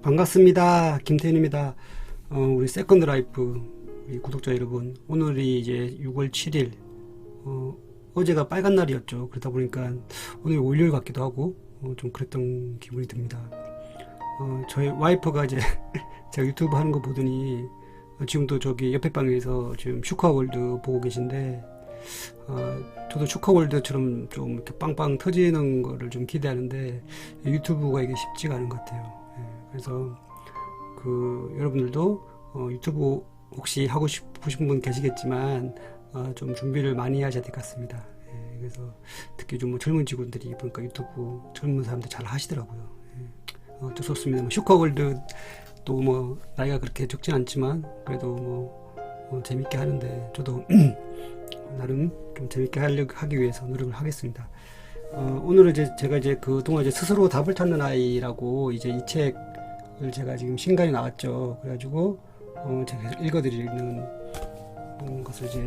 반갑습니다. 김태현입니다. 우리 세컨드 라이프 우리 구독자 여러분, 오늘이 이제 6월 7일, 어제가 빨간 날이었죠. 그러다 보니까 오늘 월요일 같기도 하고 좀 그랬던 기분이 듭니다. 저희 와이프가 이제 제가 유튜브 하는 거 보더니 지금도 저기 옆에 방에서 지금 슈카월드 보고 계신데, 저도 슈카월드처럼 좀 이렇게 빵빵 터지는 거를 좀 기대하는데 유튜브가 이게 쉽지가 않은 것 같아요. 그래서 여러분들도 유튜브 혹시 하고 싶으신 분 계시겠지만 좀 준비를 많이 하셔야 될 것 같습니다. 그래서 특히 좀 젊은 직원들이 보니까 유튜브 젊은 사람들 잘 하시더라고요. 어쩔 수 없습니다. 슈카월드 또 뭐 나이가 그렇게 적진 않지만 그래도 재밌게 하는데 저도 나름 좀 재밌게 하기 위해서 노력을 하겠습니다. 오늘은 이제 제가 이제 그동안 이제 스스로 답을 찾는 아이라고 이제 이 책을 제가 지금 신간이 나왔죠. 그래가지고 제가 계속 읽어드리는 것을 이제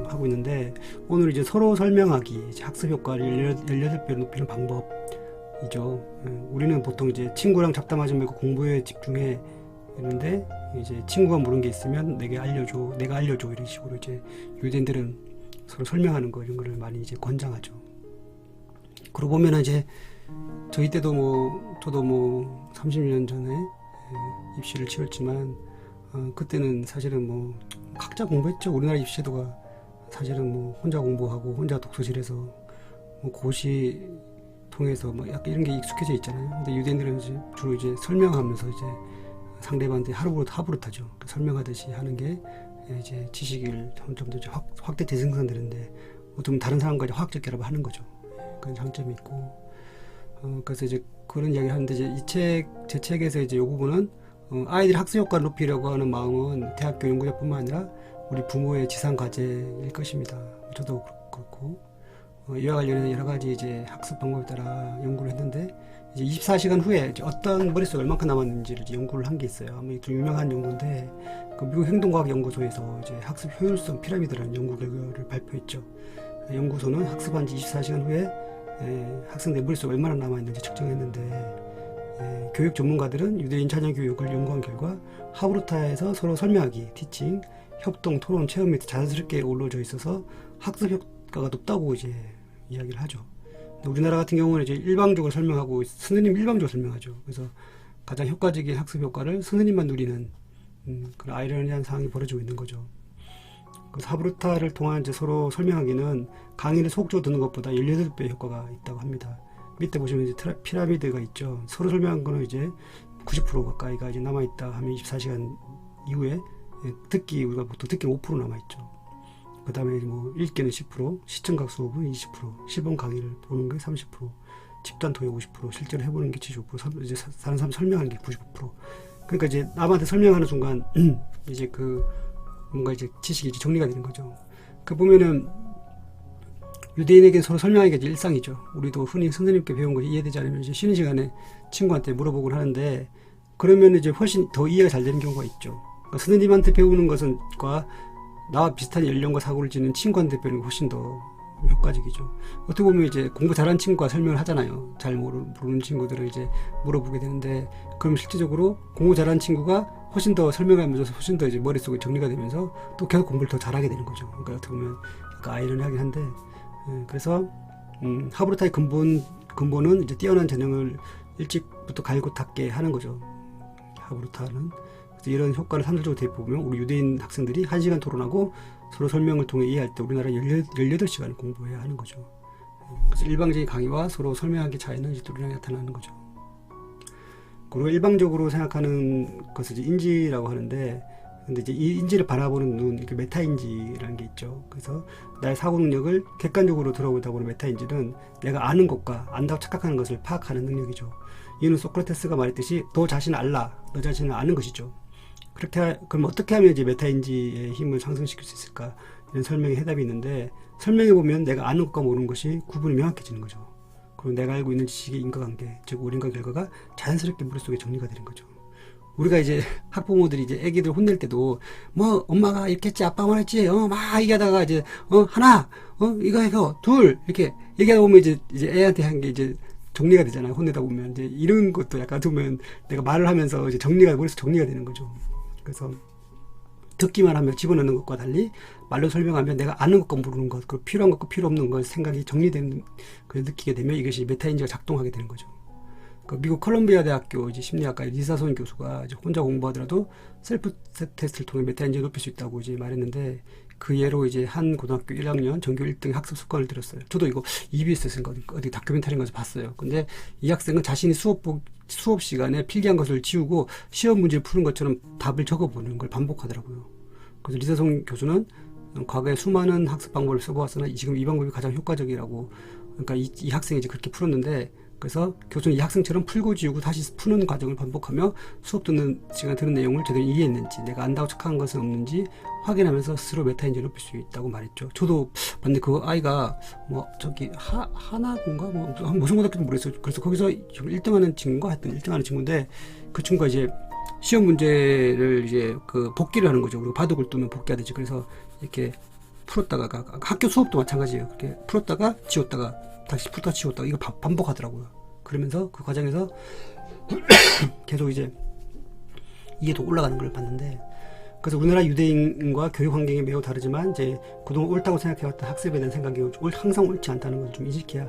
하고 있는데, 오늘 이제 서로 설명하기, 이제 학습 효과를 18배로 높이는 방법이죠. 우리는 보통 이제 친구랑 잡담하지 말고 공부에 집중해 이러는데, 이제 친구가 모르는 게 있으면 내가 알려줘 이런 식으로 이제 유대인들은 서로 설명하는 거 이런 거를 많이 이제 권장하죠. 그러고 보면은 이제 저희 때도 저도 30년 전에 입시를 치렀지만 그때는 사실은 각자 공부했죠. 우리나라 입시제도가 사실은 혼자 공부하고 혼자 독서실에서 고시 통해서 약간 이런 게 익숙해져 있잖아요. 근데 유대인들은 이제 주로 이제 설명하면서 이제 상대방한테 하부릇하죠. 설명하듯이 하는 게 이제 지식을 점점 더 확대 재생산되는데, 어쩌면 다른 사람과 이제 화학적 결합을 하는 거죠. 그런 장점이 있고, 그래서 이제 그런 이야기를 하는데, 이제 제 책에서 이제 이 부분은 아이들 학습 효과를 높이려고 하는 마음은 대학교 연구자뿐만 아니라 우리 부모의 지상 과제일 것입니다. 저도 그렇고, 이와 관련해서 여러 가지 이제 학습 방법에 따라 연구를 했는데, 이제 24시간 후에 이제 어떤 머릿속에 얼만큼 남았는지를 이제 연구를 한 게 있어요. 아마 좀 유명한 연구인데, 미국 행동과학 연구소에서 이제 학습 효율성 피라미드라는 연구 결과를 발표했죠. 연구소는 학습한 지 24시간 후에 학생들 머릿속에 얼마나 남아있는지 측정했는데, 교육 전문가들은 유대인 자녀 교육을 연구한 결과 하브루타에서 서로 설명하기, 티칭, 협동, 토론, 체험 및 자연스럽게 어우러져 있어서 학습 효과가 높다고 이제 이야기를 하죠. 우리나라 같은 경우는 이제 일방적으로 설명하고 선생님 일방적으로 설명하죠. 그래서 가장 효과적인 학습 효과를 선생님만 누리는 그런 아이러니한 상황이 벌어지고 있는 거죠. 그래서 하브루타를 통한 이제 서로 설명하기는 강의를 속조 듣는 것보다 18배 효과가 있다고 합니다. 밑에 보시면 이제 피라미드가 있죠. 서로 설명한 거는 이제 90% 가까이가 이제 남아있다 하면 24시간 이후에 우리가 보통 듣기는 5% 남아있죠. 그 다음에 읽기는 10%, 시청각 수업은 20%, 시범 강의를 보는 게 30%, 집단 토익 50%, 실제로 해보는 게 75%, 이제 다른 사람 설명하는 게 95%. 그러니까 이제 남한테 설명하는 순간 이제 뭔가 이제 지식이 이제 정리가 되는 거죠. 보면은 유대인에게는 서로 설명하기가 이제 일상이죠. 우리도 흔히 선생님께 배운 것이 이해되지 않으면 이제 쉬는 시간에 친구한테 물어보곤 하는데, 그러면 이제 훨씬 더 이해가 잘 되는 경우가 있죠. 그러니까 선생님한테 배우는 것과 나와 비슷한 연령과 사고를 지닌 친구한테 배우는 게 훨씬 더 효과적이죠. 어떻게 보면 이제 공부 잘하는 친구가 설명을 하잖아요. 잘 모르는 친구들을 이제 물어보게 되는데, 그럼 실질적으로 공부 잘하는 친구가 훨씬 더 설명하면서 훨씬 더 이제 머릿속에 정리가 되면서 또 계속 공부를 더 잘하게 되는 거죠. 그러니까 어떻게 보면 약간 아이러니하긴 한데, 그래서 하브루타의 근본은 이제 뛰어난 재능을 일찍부터 갈고 닦게 하는 거죠. 하브루타는. 이런 효과를 산술적으로 대입해보면 우리 유대인 학생들이 1시간 토론하고 서로 설명을 통해 이해할 때 우리나라 18시간을 공부해야 하는 거죠. 그래서 일방적인 강의와 서로 설명하기 차이는 이제 뚜렷하게 나타나는 거죠. 그리고 일방적으로 생각하는 것을 이제 인지라고 하는데, 근데 이제 이 인지를 바라보는 눈, 이렇게 메타인지라는 게 있죠. 그래서 나의 사고 능력을 객관적으로 들어보다 보는 메타인지는 내가 아는 것과 안다고 착각하는 것을 파악하는 능력이죠. 이는 소크라테스가 말했듯이 너 자신을 알라, 너 자신을 아는 것이죠. 그럼 어떻게 하면 이제 메타인지의 힘을 상승시킬 수 있을까? 이런 설명의 해답이 있는데, 설명해보면 내가 아는 것과 모르는 것이 구분이 명확해지는 거죠. 그리고 내가 알고 있는 지식의 인과관계, 즉 오린과 결과가 자연스럽게 머릿속에 정리가 되는 거죠. 우리가 이제 학부모들이 이제 애기들 혼낼 때도 엄마가 이렇게 했지, 아빠가 말했지, 막 얘기하다가 이제 하나, 이거 둘 이렇게 얘기하다 보면 이제 애한테 한 게 이제 정리가 되잖아요. 혼내다 보면 이제 이런 것도 약간 보면 내가 말을 하면서 이제 정리가 머릿속 정리가 되는 거죠. 그래서 듣기만 하면 집어넣는 것과 달리 말로 설명하면 내가 아는 것과 모르는 것, 그 필요한 것과 필요 없는 것 생각이 정리되는 걸 느끼게 되면 이것이 메타인지가 작동하게 되는 거죠. 그 미국 컬럼비아 대학교 이제 심리학과 리사손 교수가 이제 혼자 공부하더라도 셀프 테스트를 통해 메타인지를 높일 수 있다고 이제 말했는데, 그 예로 이제 한 고등학교 1학년 전교 1등 학습 습관을 들었어요. 저도 이거 EBS에서 어디 다큐멘터리인가에서 봤어요. 근데 이 학생은 자신이 수업 시간에 필기한 것을 지우고 시험 문제를 푸는 것처럼 답을 적어보는 걸 반복하더라고요. 그래서 리사송 교수는 과거에 수많은 학습 방법을 써보았으나 지금 이 방법이 가장 효과적이라고, 그러니까 이 학생이 이제 그렇게 풀었는데, 그래서 교수는 이 학생처럼 풀고 지우고 다시 푸는 과정을 반복하며 수업 듣는 시간 들은 내용을 제대로 이해했는지, 내가 안다고 착각한 것은 없는지 확인하면서 스스로 메타인지를 높일 수 있다고 말했죠. 저도 근데 그 아이가 뭐 저기 하나군가 뭐 무슨 고등학교인지 모르겠어요. 그래서 거기서 1등하는 친구가 하여튼 1등하는 친구인데, 그 친구가 이제 시험 문제를 이제 그 복기를 하는 거죠. 우리가 바둑을 두면 복기해야 되지. 그래서 이렇게 풀었다가 학교 수업도 마찬가지예요. 그렇게 풀었다가 지웠다가 다시 풀었다가 지웠다가 이거 반복하더라고요. 그러면서 그 과정에서 계속 이제 이해도 올라가는 걸 봤는데, 그래서 우리나라 유대인과 교육 환경이 매우 다르지만 이제 그동안 옳다고 생각해왔던 학습에 대한 생각이 항상 옳지 않다는 것을 좀 인식해야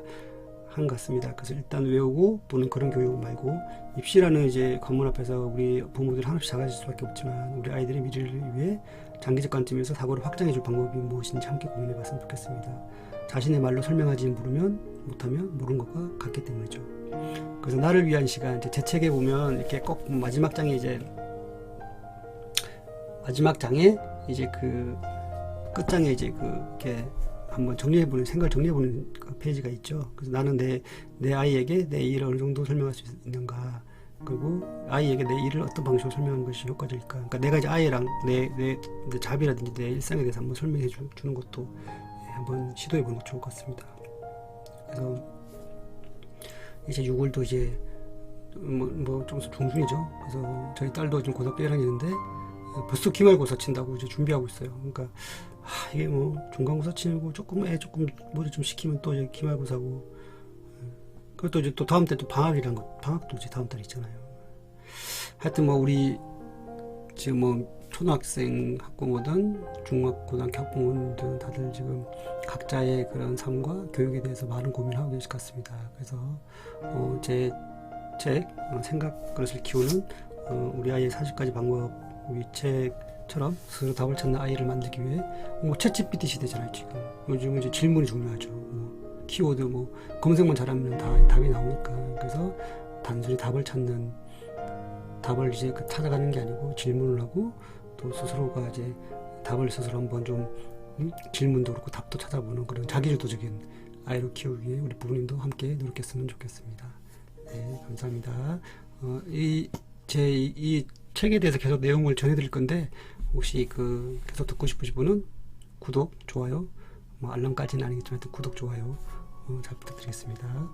한 것 같습니다. 그래서 일단 외우고 보는 그런 교육 말고, 입시라는 이제 관문 앞에서 우리 부모들 하나씩 작아질 수밖에 없지만 우리 아이들의 미래를 위해 장기적 관점에서 사고를 확장해줄 방법이 무엇인지 함께 고민해봤으면 좋겠습니다. 자신의 말로 설명하지 못하면 모르는 것과 같기 때문이죠. 그래서 나를 위한 시간, 이제 제 책에 보면 이렇게 꼭 마지막 장에 이제 그 끝장에 이제 이렇게 한번 생각을 정리해보는 그 페이지가 있죠. 그래서 나는 내 아이에게 내 일을 어느 정도 설명할 수 있는가, 그리고 아이에게 내 일을 어떤 방식으로 설명하는 것이 효과적일까. 그러니까 내가 이제 아이랑 내 자비라든지 내 일상에 대해서 한번 설명해 주는 것도 한번 시도해 보는 것 좋을 것 같습니다. 그래서 이제 6월도 이제 좀 중순이죠. 그래서 저희 딸도 지금 고등학교 1학년인데 벌써 기말고사 친다고 이제 준비하고 있어요. 그러니까 이게 뭐 중간고사 치고 조금 머리 좀 식히면 또 이제 기말고사고, 그것도 이제 또 다음 때 또 방학도 이제 다음 달에 있잖아요. 하여튼 뭐 우리 지금 뭐 초등학생 학부모든 중학 고등학교 학부모든 다들 지금 각자의 그런 삶과 교육에 대해서 많은 고민을 하고 계실 것 같습니다. 그래서 제 책 생각 그릇을 키우는 우리 아이의 40가지 방법, 이 책처럼 스스로 답을 찾는 아이를 만들기 위해 뭐 챗GPT 시대잖아요. 지금 요즘은 이제 질문이 중요하죠. 뭐 키워드 뭐 검색만 잘하면 다 답이 나오니까. 그래서 단순히 답을 이제 찾아가는 게 아니고 질문을 하고, 또 스스로가 이제 답을 스스로 한번 좀 질문도 그렇고 답도 찾아보는 그런 자기주도적인 아이로 키우기 위해 우리 부모님도 함께 노력했으면 좋겠습니다. 네, 감사합니다. 이 책에 대해서 계속 내용을 전해드릴 건데, 혹시 계속 듣고 싶으신 분은 구독, 좋아요, 뭐 알람까지는 아니겠지만 구독, 좋아요 잘 부탁드리겠습니다.